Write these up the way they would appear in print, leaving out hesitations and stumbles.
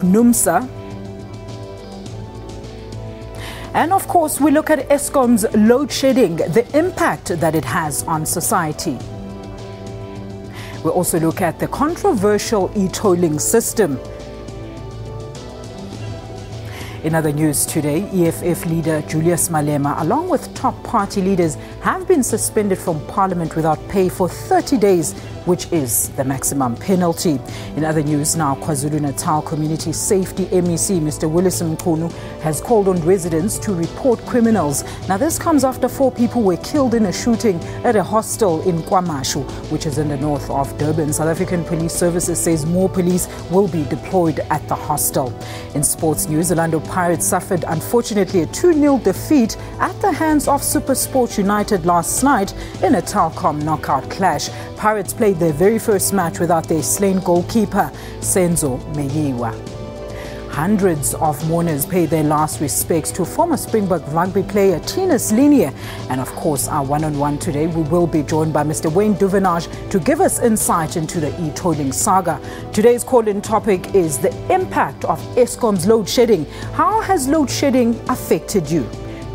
NUMSA. And of course, we look at Eskom's load shedding, the impact that it has on society. We also look at the controversial e-tolling system. In other news today, EFF leader Julius Malema, along with top party leaders, have been suspended from Parliament without pay for 30 days, which is the maximum penalty. In other news now, KwaZulu-Natal Community Safety MEC, Mr. Willies Mchunu, has called on residents to report criminals. Now, this comes after 4 people were killed in a shooting at a hostel in KwaMashu, which is in the north of Durban. South African Police Services says more police will be deployed at the hostel. In sports news, Orlando Pirates suffered, unfortunately, a 2-0 defeat at the hands of Supersport United last night in a Telkom knockout clash. Pirates played their very first match without their slain goalkeeper, Senzo Meyiwa. Hundreds of mourners paid their last respects to former Springbok rugby player Tinus Linee. And of course, our one-on-one today, we will be joined by Mr. Wayne Duvenage to give us insight into the e-tolling saga. Today's call-in topic is the impact of Eskom's load shedding. How has load shedding affected you?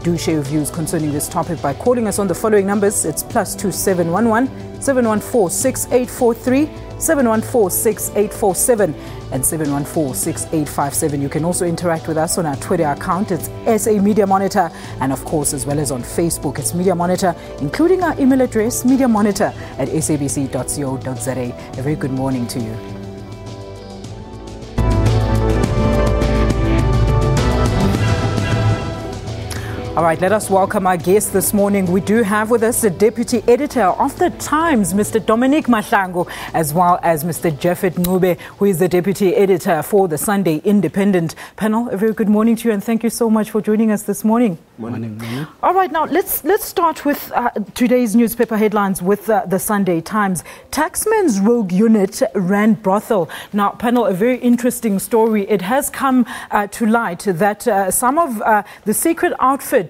Do share your views concerning this topic by calling us on the following numbers. It's +2711 714 6843, 714 6847 and 714 6857. You can also interact with us on our Twitter account. It's SA Media Monitor, and of course as well as on Facebook, it's Media Monitor, including our email address mediamonitor@sabc.co.za. A very good morning to you. All right, let us welcome our guest this morning. We do have with us the Deputy Editor of The Times, Mr. Dominic Mahlangu, as well as Mr. Jeffet Ncube, who is the Deputy Editor for the Sunday Independent. Panel, a very good morning to you, and thank you so much for joining us this morning. Morning. All right, now let's start with today's newspaper headlines with the Sunday Times. Taxman's rogue unit ran brothel. Now, panel, a very interesting story. It has come to light that some of the secret outfit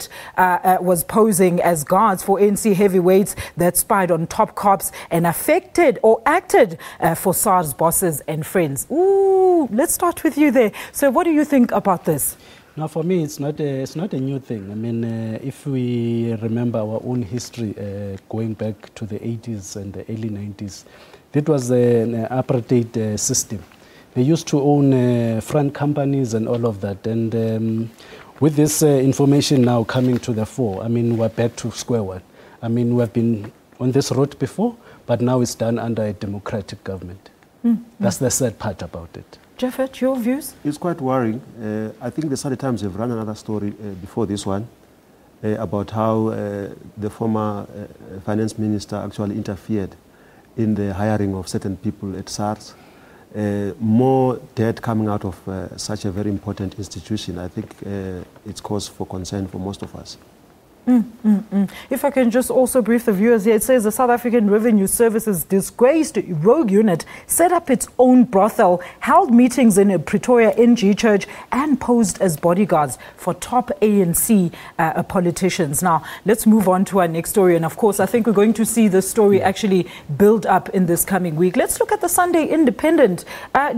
was posing as guards for ANC heavyweights that spied on top cops and affected or acted for SARS bosses and friends. Ooh, let's start with you there. So what do you think about this? Now, for me, it's not a new thing. I mean, if we remember our own history going back to the 80s and the early 90s, that was an apartheid system. They used to own front companies and all of that. And with this information now coming to the fore, I mean, we're back to square one. I mean, we've been on this road before, but now it's done under a democratic government. That's the sad part about it. Jeffet, your views? It's quite worrying. I think the Sunday Times have run another story before this one about how the former finance minister actually interfered in the hiring of certain people at SARS. More debt coming out of such a very important institution. I think it's cause for concern for most of us. If I can just also brief the viewers here, it says the South African Revenue Service's disgraced rogue unit set up its own brothel, held meetings in a Pretoria NG church, and posed as bodyguards for top ANC politicians. Now, let's move on to our next story. And of course, I think we're going to see this story actually build up in this coming week. Let's look at the Sunday Independent.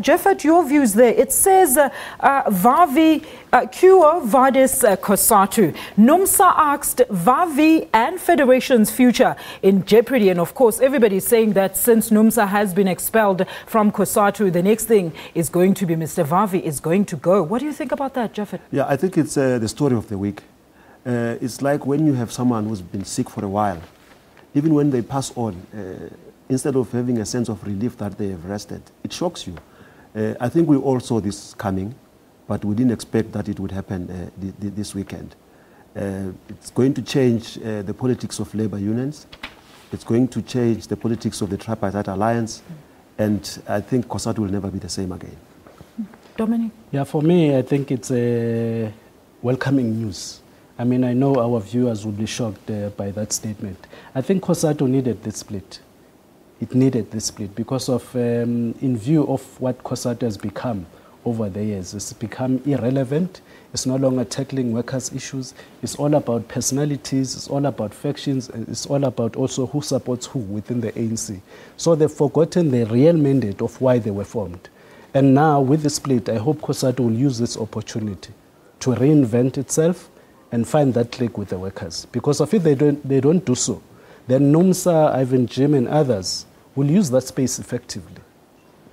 Jeffet, your views there. It says Vavi Kuo Vades Kosatu. NUMSA asked Vavi and Federation's future in jeopardy. And of course, everybody's saying that since NUMSA has been expelled from KwaZulu, the next thing is going to be Mr. Vavi is going to go. What do you think about that, Jeffet? Yeah, I think it's the story of the week. It's like when you have someone who's been sick for a while, even when they pass on, instead of having a sense of relief that they have rested, it shocks you. I think we all saw this coming, but we didn't expect that it would happen this weekend. It's going to change the politics of labor unions. It's going to change the politics of the Tripartite Alliance. And I think KwaZulu will never be the same again. Dominic? Yeah, for me, I think it's a welcoming news. I mean, I know our viewers will be shocked by that statement. I think KwaZulu needed this split. It needed this split because of, in view of what KwaZulu has become over the years, it's become irrelevant. It's no longer tackling workers' issues. It's all about personalities. It's all about factions. It's all about also who supports who within the ANC. So they've forgotten the real mandate of why they were formed. And now with the split, I hope COSATU will use this opportunity to reinvent itself and find that link with the workers. Because if they don't do so, then NUMSA, Ivan Jim and others will use that space effectively.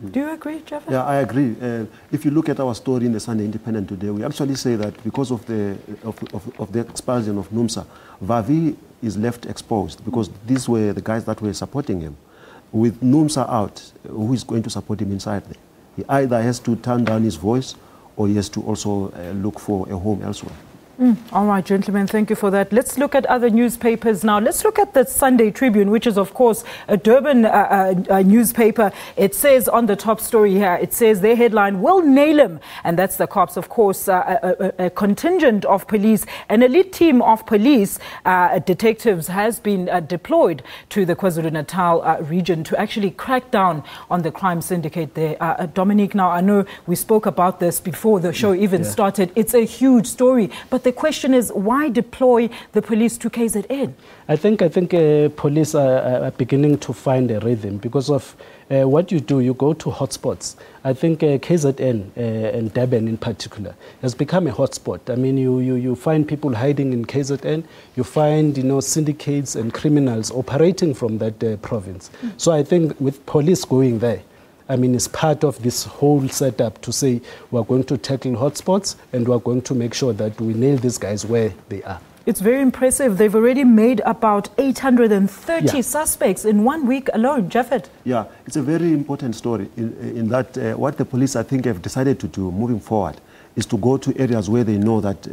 Do you agree, Jeff? Yeah, I agree. If you look at our story in the Sunday Independent today, we actually say that because of the expulsion of NUMSA, Vavi is left exposed because these were the guys that were supporting him. With NUMSA out, who is going to support him inside there? He either has to turn down his voice or he has to also look for a home elsewhere. All right, gentlemen, thank you for that. Let's look at other newspapers now. Let's look at the Sunday Tribune, which is, of course, a Durban newspaper. It says on the top story here, it says their headline, "Will nail him." And that's the cops, of course, a contingent of police, an elite team of police detectives has been deployed to the KwaZulu-Natal region to actually crack down on the crime syndicate there. Dominique, now I know we spoke about this before the show even started. It's a huge story, but the question is, why deploy the police to KZN? I think police are beginning to find a rhythm because of what you do. You go to hotspots. I think KZN and Durban in particular has become a hotspot. I mean, you find people hiding in KZN. You find syndicates and criminals operating from that province. So I think with police going there, I mean, it's part of this whole setup to say we're going to tackle hotspots and we're going to make sure that we nail these guys where they are. It's very impressive. They've already made about 830 suspects in 1 week alone. Japheth? Yeah, it's a very important story in that what the police, I think, have decided to do moving forward is to go to areas where they know that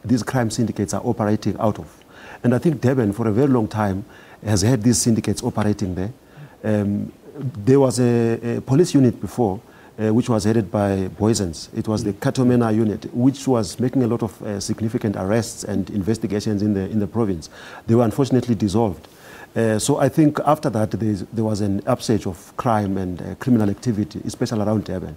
these crime syndicates are operating out of. And I think Durban, for a very long time, has had these syndicates operating there. There was a police unit before, which was headed by Boysens. It was the Katomena unit, which was making a lot of significant arrests and investigations in the province. They were unfortunately dissolved. So I think after that, there was an upsurge of crime and criminal activity, especially around Durban.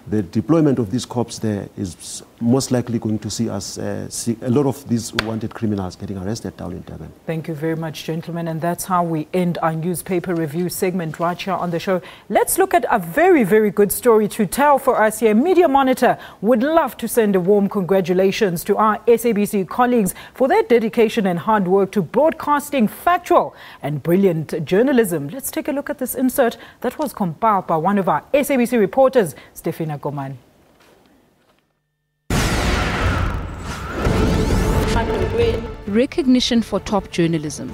The deployment of these cops there is most likely going to see us see a lot of these wanted criminals getting arrested down in Durban. Thank you very much, gentlemen. And that's how we end our newspaper review segment right here on the show. Let's look at a very, very good story to tell for us here. Media Monitor would love to send a warm congratulations to our SABC colleagues for their dedication and hard work to broadcasting factual and brilliant journalism. Let's take a look at this insert that was compiled by one of our SABC reporters, Stefina Komani. Recognition for top journalism.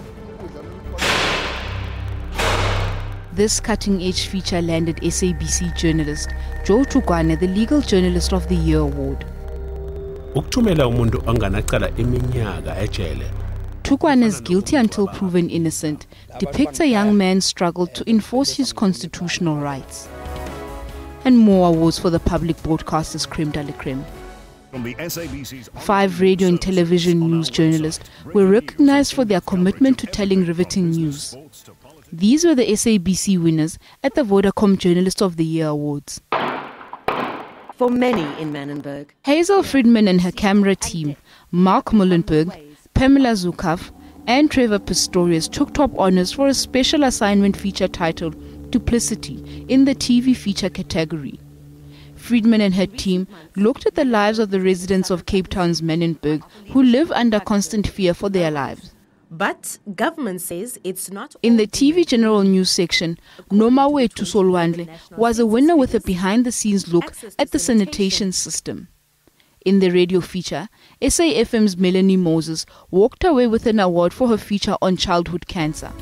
This cutting-edge feature landed SABC journalist Joe Tukwane the Legal Journalist of the Year award. Ukuthumela umuntu onganacala iminyaka ejele. Tukwane's guilty until proven innocent depicts a young man's struggle to enforce his constitutional rights. And more awards for the public broadcasters creme de la creme. 5 radio and television news journalists were recognized for their commitment to telling riveting news. These were the SABC winners at the Vodacom Journalist of the Year Awards. For many in Manenberg, Hazel Friedman and her camera team, Mark Mullenberg, Pamela Zukaf, and Trevor Pistorius took top honors for a special assignment feature titled Duplicity in the TV feature category. Friedman and her team looked at the lives of the residents of Cape Town's Manenberg who live under constant fear for their lives. but government says it's not. In the TV General News section, Nomawe Tusolwandle was a winner with a behind-the-scenes look at the sanitation system. In the radio feature, SAFM's Melanie Moses walked away with an award for her feature on childhood cancer.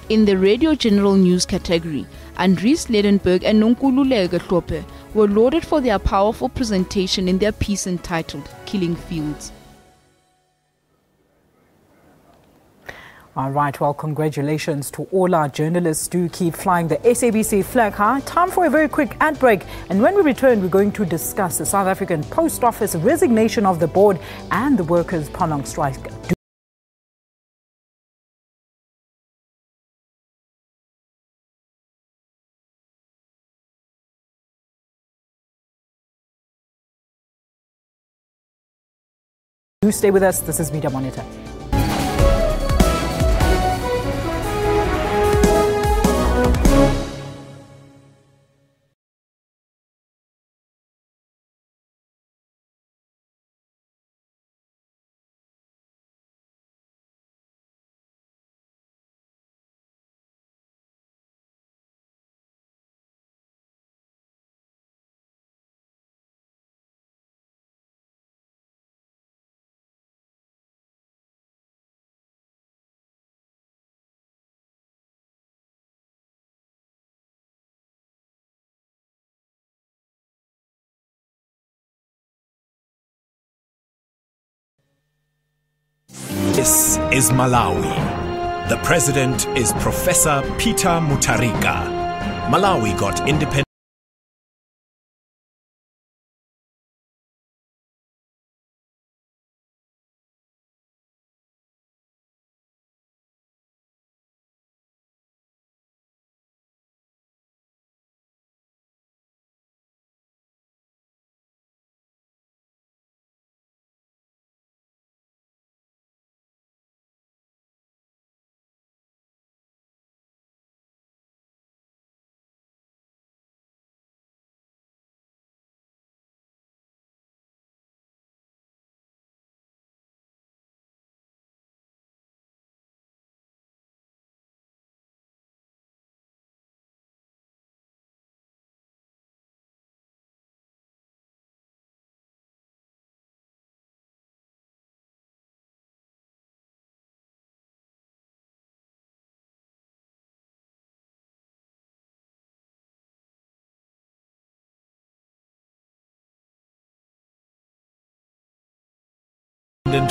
In the Radio General News category, Andries Ledenberg and Nonkululeke Hlope were lauded for their powerful presentation in their piece entitled Killing Fields. All right, well, congratulations to all our journalists. Do keep flying the SABC flag high. Time for a very quick ad break. And when we return, we're going to discuss the South African Post Office resignation of the board and the workers' prolonged strike. Do stay with us. This is Media Monitor. This is Malawi. The president is Professor Peter Mutharika. Malawi got independence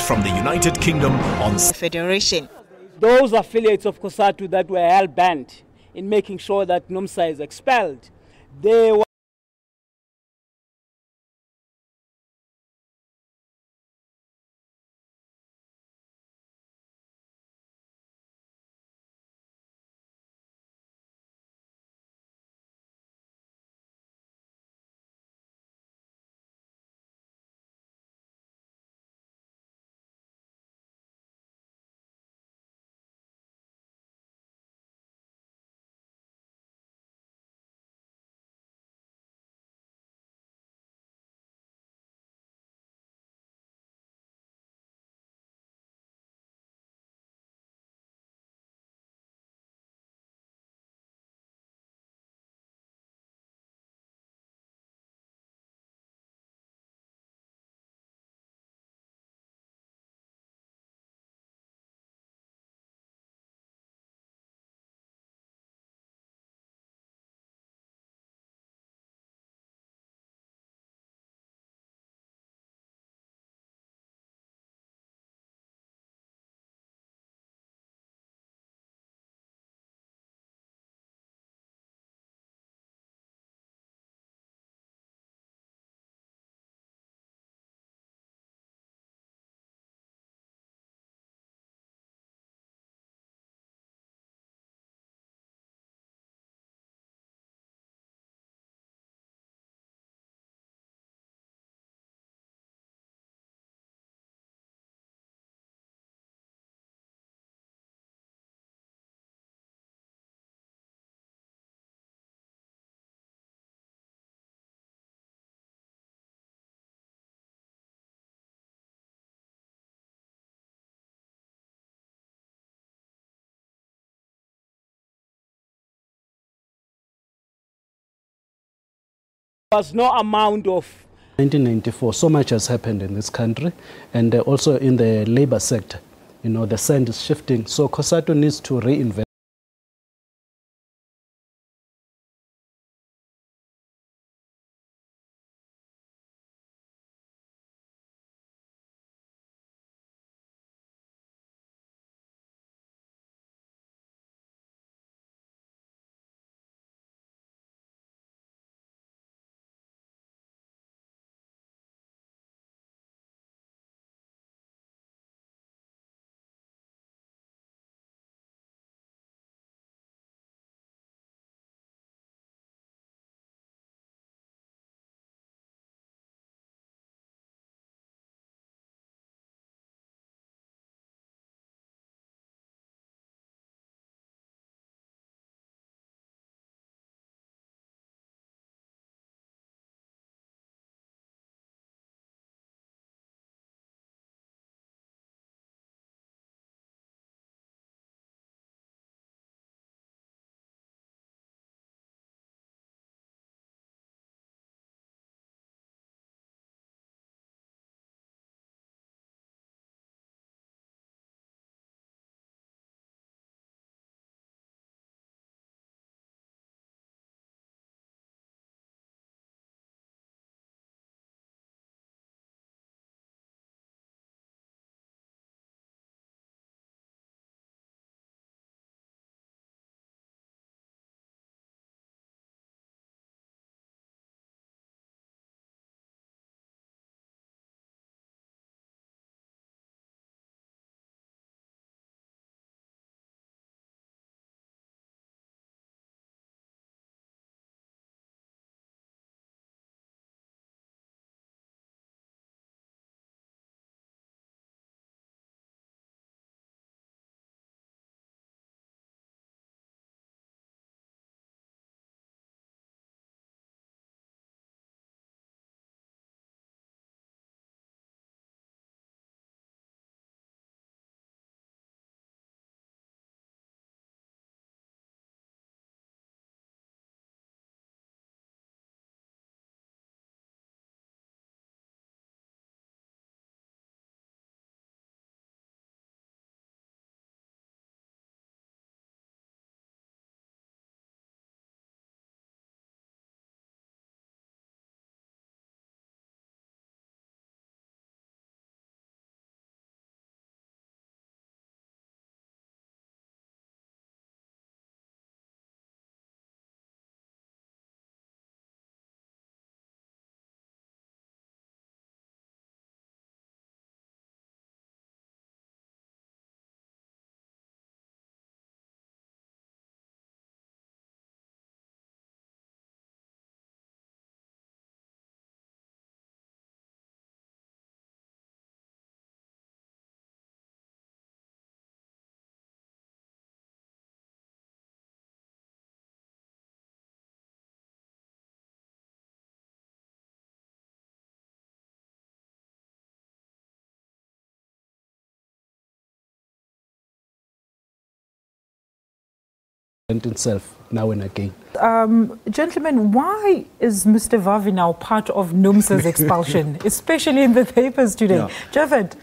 from the United Kingdom on Federation. Those affiliates of COSATU that were hell-bent in making sure that NUMSA is expelled, they were was no amount of 1994, so much has happened in this country, and also in the labor sector. You know, the sand is shifting, so COSATU needs to reinvest. himself now and again. Gentlemen, why is Mr. Vavi now part of NUMSA's expulsion, especially in the papers today? Yeah. Javed?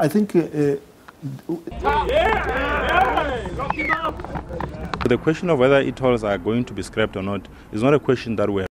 I think The question of whether e-tolls are going to be scrapped or not is not a question that we have